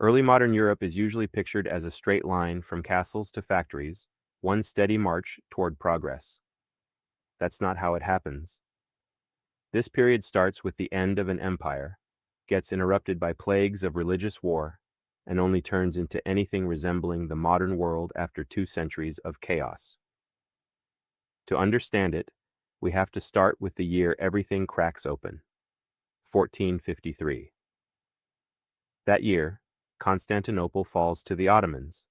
Early modern Europe is usually pictured as a straight line from castles to factories, one steady march toward progress. That's not how it happens. This period starts with the end of an empire, gets interrupted by plagues of religious war, and only turns into anything resembling the modern world after 2 centuries of chaos. To understand it, we have to start with the year everything cracks open, 1453. That year, Constantinople falls to the Ottomans.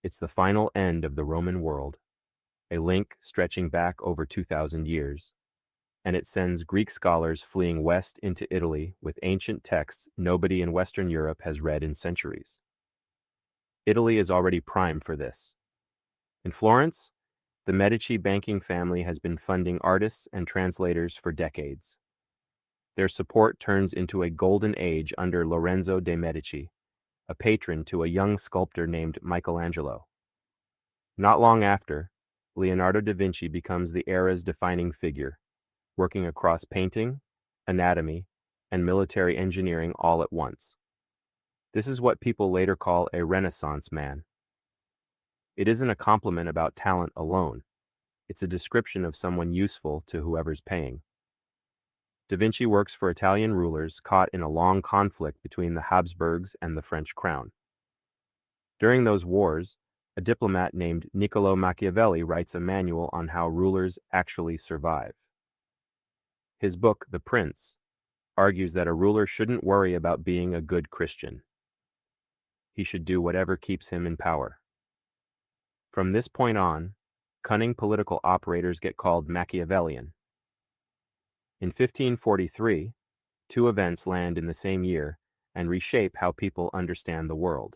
It's the final end of the Roman world, a link stretching back over 2,000 years, and it sends Greek scholars fleeing west into Italy with ancient texts nobody in Western Europe has read in centuries. Italy is already prime for this. In Florence, the Medici banking family has been funding artists and translators for decades. Their support turns into a golden age under Lorenzo de' Medici, a patron to a young sculptor named Michelangelo. Not long after, Leonardo da Vinci becomes the era's defining figure, working across painting, anatomy, and military engineering all at once. This is what people later call a Renaissance man. It isn't a compliment about talent alone. It's a description of someone useful to whoever's paying. Da Vinci works for Italian rulers caught in a long conflict between the Habsburgs and the French crown. During those wars, a diplomat named Niccolò Machiavelli writes a manual on how rulers actually survive. His book, The Prince, argues that a ruler shouldn't worry about being a good Christian. He should do whatever keeps him in power. From this point on, cunning political operators get called Machiavellian. In 1543, two events land in the same year and reshape how people understand the world.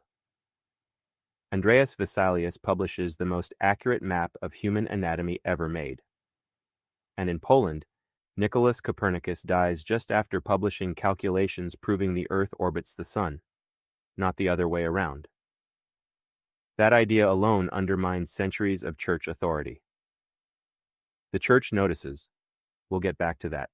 Andreas Vesalius publishes the most accurate map of human anatomy ever made. And in Poland, Nicholas Copernicus dies just after publishing calculations proving the Earth orbits the Sun, not the other way around. That idea alone undermines centuries of church authority. The church notices. We'll get back to that.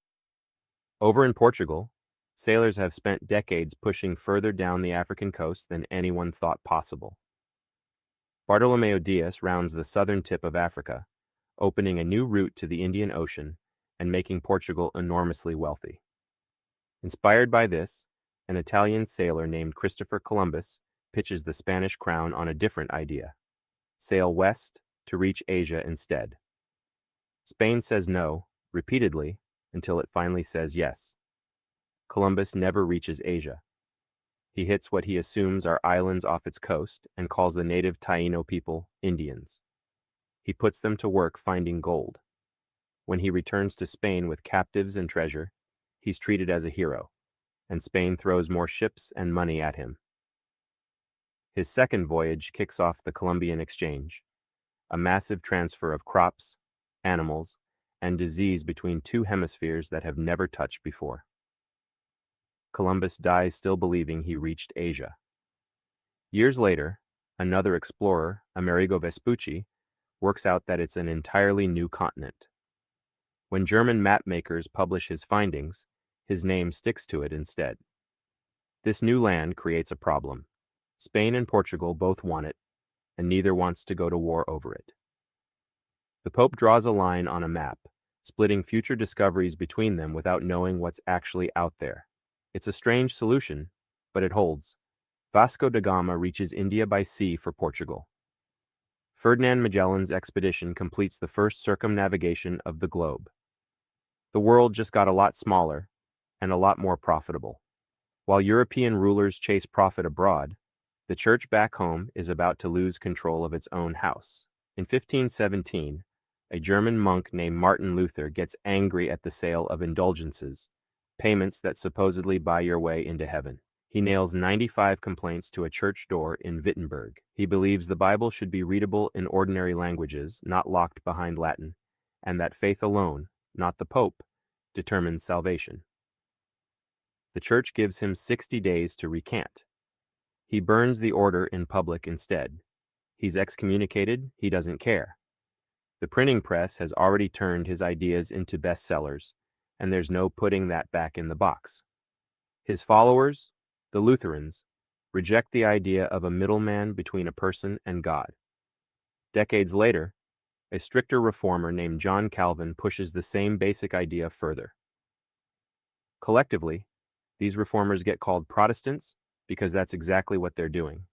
Over in Portugal, sailors have spent decades pushing further down the African coast than anyone thought possible. Bartolomeu Dias rounds the southern tip of Africa, opening a new route to the Indian Ocean and making Portugal enormously wealthy. Inspired by this, an Italian sailor named Christopher Columbus pitches the Spanish crown on a different idea: sail west to reach Asia instead. Spain says no, repeatedly, until it finally says yes. Columbus never reaches Asia. He hits what he assumes are islands off its coast and calls the native Taino people Indians. He puts them to work finding gold. When he returns to Spain with captives and treasure, he's treated as a hero, and Spain throws more ships and money at him. His second voyage kicks off the Columbian Exchange, a massive transfer of crops, animals, and disease between two hemispheres that have never touched before. Columbus dies still believing he reached Asia. Years later, another explorer, Amerigo Vespucci, works out that it's an entirely new continent. When German mapmakers publish his findings, his name sticks to it instead. This new land creates a problem. Spain and Portugal both want it, and neither wants to go to war over it. The Pope draws a line on a map, splitting future discoveries between them without knowing what's actually out there. It's a strange solution, but it holds. Vasco da Gama reaches India by sea for Portugal. Ferdinand Magellan's expedition completes the first circumnavigation of the globe. The world just got a lot smaller and a lot more profitable. While European rulers chase profit abroad, the church back home is about to lose control of its own house. In 1517, a German monk named Martin Luther gets angry at the sale of indulgences, payments that supposedly buy your way into heaven. He nails 95 complaints to a church door in Wittenberg. He believes the Bible should be readable in ordinary languages, not locked behind Latin, and that faith alone, not the Pope, determines salvation. The church gives him 60 days to recant. He burns the order in public instead. He's excommunicated, he doesn't care. The printing press has already turned his ideas into bestsellers, and there's no putting that back in the box. His followers, the Lutherans, reject the idea of a middleman between a person and God. Decades later, a stricter reformer named John Calvin pushes the same basic idea further. Collectively, these reformers get called Protestants because that's exactly what they're doing.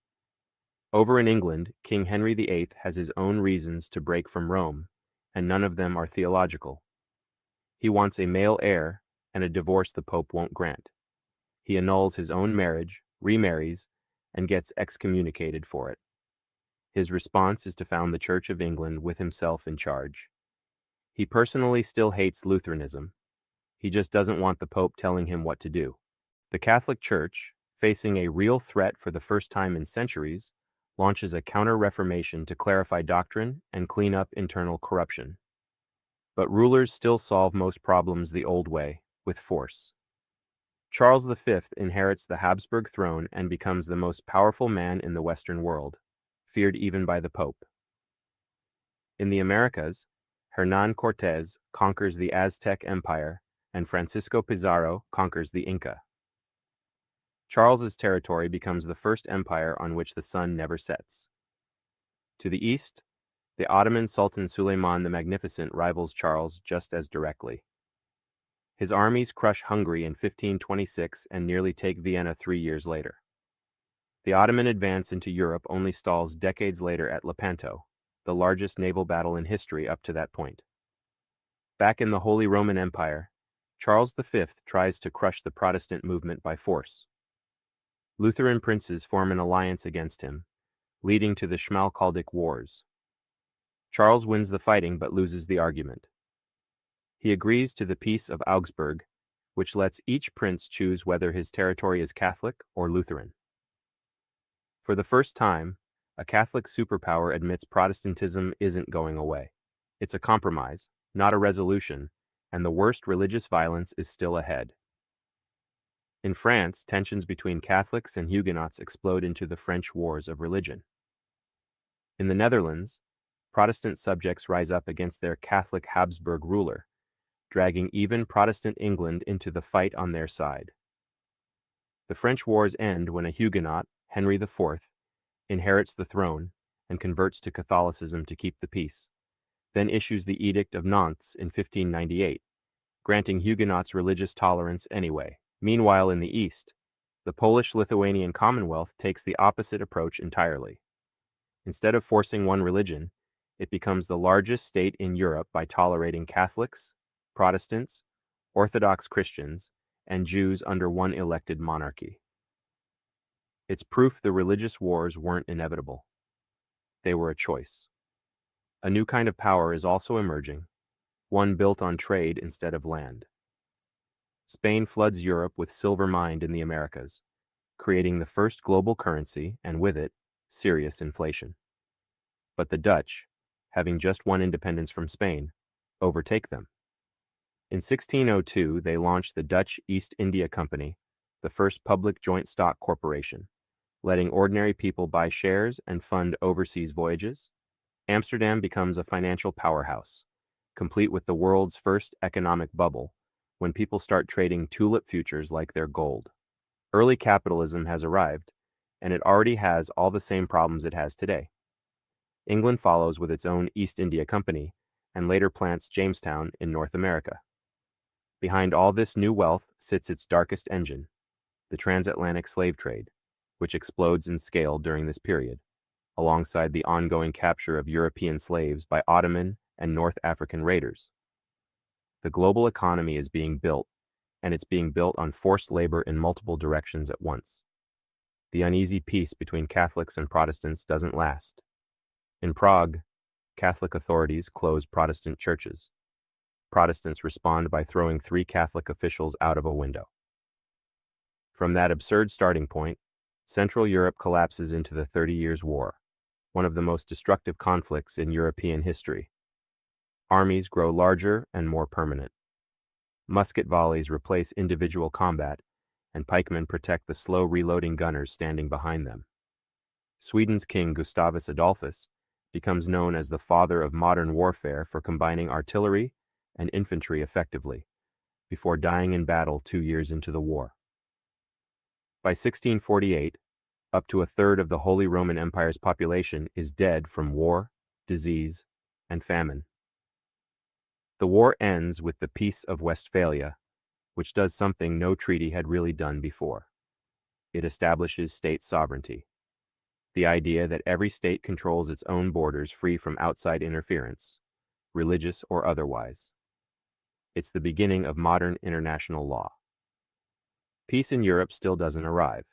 Over in England, King Henry VIII has his own reasons to break from Rome, and none of them are theological. He wants a male heir and a divorce the Pope won't grant. He annuls his own marriage, remarries, and gets excommunicated for it. His response is to found the Church of England with himself in charge. He personally still hates Lutheranism. He just doesn't want the Pope telling him what to do. The Catholic Church, facing a real threat for the first time in centuries, launches a counter-reformation to clarify doctrine and clean up internal corruption. But rulers still solve most problems the old way, with force. Charles V inherits the Habsburg throne and becomes the most powerful man in the Western world, feared even by the Pope. In the Americas, Hernán Cortés conquers the Aztec Empire and Francisco Pizarro conquers the Inca. Charles's territory becomes the first empire on which the sun never sets. To the east, the Ottoman Sultan Suleiman the Magnificent rivals Charles just as directly. His armies crush Hungary in 1526 and nearly take Vienna 3 years later. The Ottoman advance into Europe only stalls decades later at Lepanto, the largest naval battle in history up to that point. Back in the Holy Roman Empire, Charles V tries to crush the Protestant movement by force. Lutheran princes form an alliance against him, leading to the Schmalkaldic Wars. Charles wins the fighting but loses the argument. He agrees to the Peace of Augsburg, which lets each prince choose whether his territory is Catholic or Lutheran. For the first time, a Catholic superpower admits Protestantism isn't going away. It's a compromise, not a resolution, and the worst religious violence is still ahead. In France, tensions between Catholics and Huguenots explode into the French Wars of Religion. In the Netherlands, Protestant subjects rise up against their Catholic Habsburg ruler, dragging even Protestant England into the fight on their side. The French Wars end when a Huguenot, Henry IV, inherits the throne and converts to Catholicism to keep the peace, then issues the Edict of Nantes in 1598, granting Huguenots religious tolerance anyway. Meanwhile, in the East, the Polish-Lithuanian Commonwealth takes the opposite approach entirely. Instead of forcing one religion, it becomes the largest state in Europe by tolerating Catholics, Protestants, Orthodox Christians, and Jews under one elected monarchy. It's proof the religious wars weren't inevitable. They were a choice. A new kind of power is also emerging, one built on trade instead of land. Spain floods Europe with silver mined in the Americas, creating the first global currency and with it, serious inflation. But the Dutch, having just won independence from Spain, overtake them. In 1602, they launched the Dutch East India Company, the first public joint stock corporation, letting ordinary people buy shares and fund overseas voyages. Amsterdam becomes a financial powerhouse, complete with the world's first economic bubble, when people start trading tulip futures like they're gold. Early capitalism has arrived, and it already has all the same problems it has today. England follows with its own East India Company, and later plants Jamestown in North America. Behind all this new wealth sits its darkest engine, the transatlantic slave trade, which explodes in scale during this period, alongside the ongoing capture of European slaves by Ottoman and North African raiders. The global economy is being built, and it's being built on forced labor in multiple directions at once. The uneasy peace between Catholics and Protestants doesn't last. In Prague, Catholic authorities close Protestant churches. Protestants respond by throwing 3 Catholic officials out of a window. From that absurd starting point, Central Europe collapses into the 30 Years' War, one of the most destructive conflicts in European history. Armies grow larger and more permanent. Musket volleys replace individual combat, and pikemen protect the slow reloading gunners standing behind them. Sweden's King Gustavus Adolphus becomes known as the father of modern warfare for combining artillery and infantry effectively, before dying in battle 2 years into the war. By 1648, Up to a third of the Holy Roman Empire's population is dead from war, disease, and famine. The war ends with the Peace of Westphalia, which does something no treaty had really done before. It establishes state sovereignty. The idea that every state controls its own borders free from outside interference, religious or otherwise. It's the beginning of modern international law. Peace in Europe still doesn't arrive.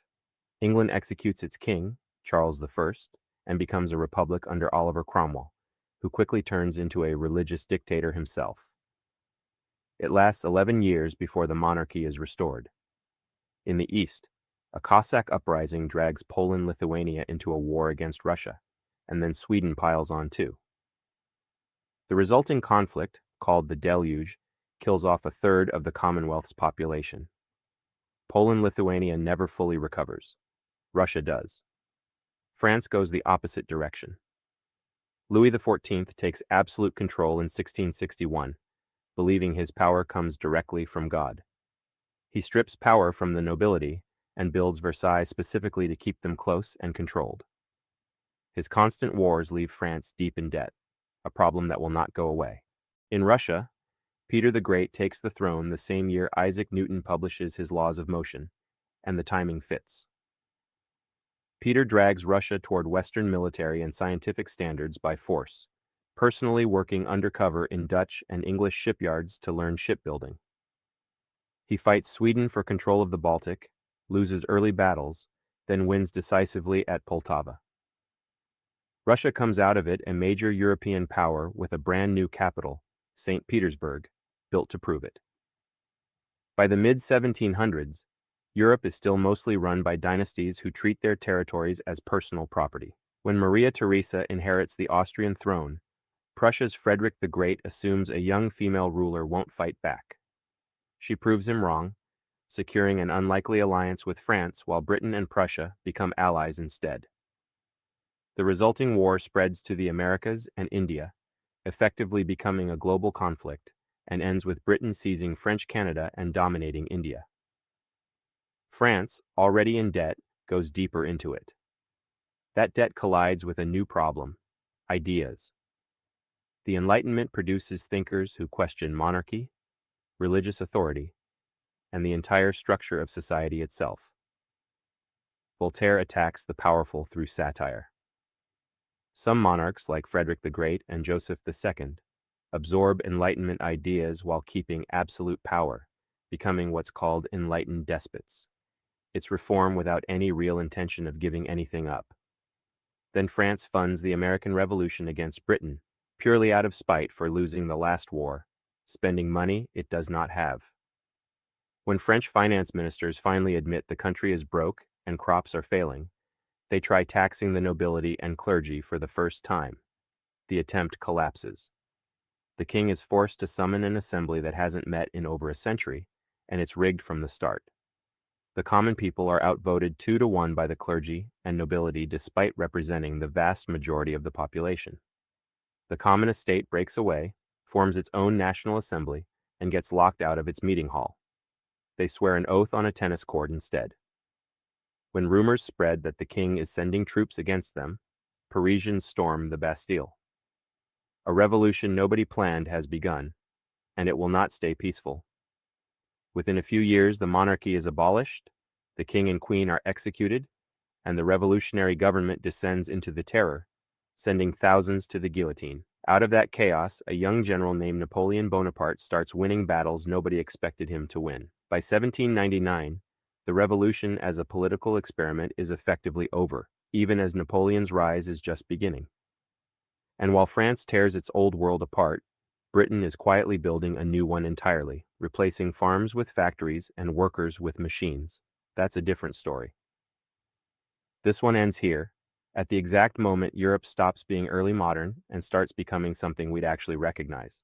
England executes its king, Charles I, and becomes a republic under Oliver Cromwell, who quickly turns into a religious dictator himself. It lasts 11 years before the monarchy is restored. In the east, a Cossack uprising drags Poland-Lithuania into a war against Russia, and then Sweden piles on too. The resulting conflict, called the Deluge, kills off a third of the Commonwealth's population. Poland-Lithuania never fully recovers. Russia does. France goes the opposite direction. Louis XIV takes absolute control in 1661, believing his power comes directly from God. He strips power from the nobility and builds Versailles specifically to keep them close and controlled. His constant wars leave France deep in debt, a problem that will not go away. In Russia, Peter the Great takes the throne the same year Isaac Newton publishes his laws of motion, and the timing fits. Peter drags Russia toward Western military and scientific standards by force, personally working undercover in Dutch and English shipyards to learn shipbuilding. He fights Sweden for control of the Baltic, loses early battles, then wins decisively at Poltava. Russia comes out of it a major European power with a brand new capital, St. Petersburg, built to prove it. By the mid-1700s, Europe is still mostly run by dynasties who treat their territories as personal property. When Maria Theresa inherits the Austrian throne, Prussia's Frederick the Great assumes a young female ruler won't fight back. She proves him wrong, securing an unlikely alliance with France while Britain and Prussia become allies instead. The resulting war spreads to the Americas and India, effectively becoming a global conflict, and ends with Britain seizing French Canada and dominating India. France, already in debt, goes deeper into it. That debt collides with a new problem: ideas. The Enlightenment produces thinkers who question monarchy, religious authority, and the entire structure of society itself. Voltaire attacks the powerful through satire. Some monarchs, like Frederick the Great and Joseph II, absorb Enlightenment ideas while keeping absolute power, becoming what's called enlightened despots. It's reform without any real intention of giving anything up. Then France funds the American Revolution against Britain, purely out of spite for losing the last war, spending money it does not have. When French finance ministers finally admit the country is broke and crops are failing, they try taxing the nobility and clergy for the first time. The attempt collapses. The king is forced to summon an assembly that hasn't met in over a century, and it's rigged from the start. The common people are outvoted 2-1 by the clergy and nobility despite representing the vast majority of the population. The common estate breaks away, forms its own national assembly, and gets locked out of its meeting hall. They swear an oath on a tennis court instead. When rumors spread that the king is sending troops against them, Parisians storm the Bastille. A revolution nobody planned has begun, and it will not stay peaceful. Within a few years, the monarchy is abolished, the king and queen are executed, and the revolutionary government descends into the terror, sending thousands to the guillotine. Out of that chaos, a young general named Napoleon Bonaparte starts winning battles nobody expected him to win. By 1799, the revolution as a political experiment is effectively over, even as Napoleon's rise is just beginning. And while France tears its old world apart, Britain is quietly building a new one entirely, replacing farms with factories and workers with machines. That's a different story. This one ends here, at the exact moment Europe stops being early modern and starts becoming something we'd actually recognize.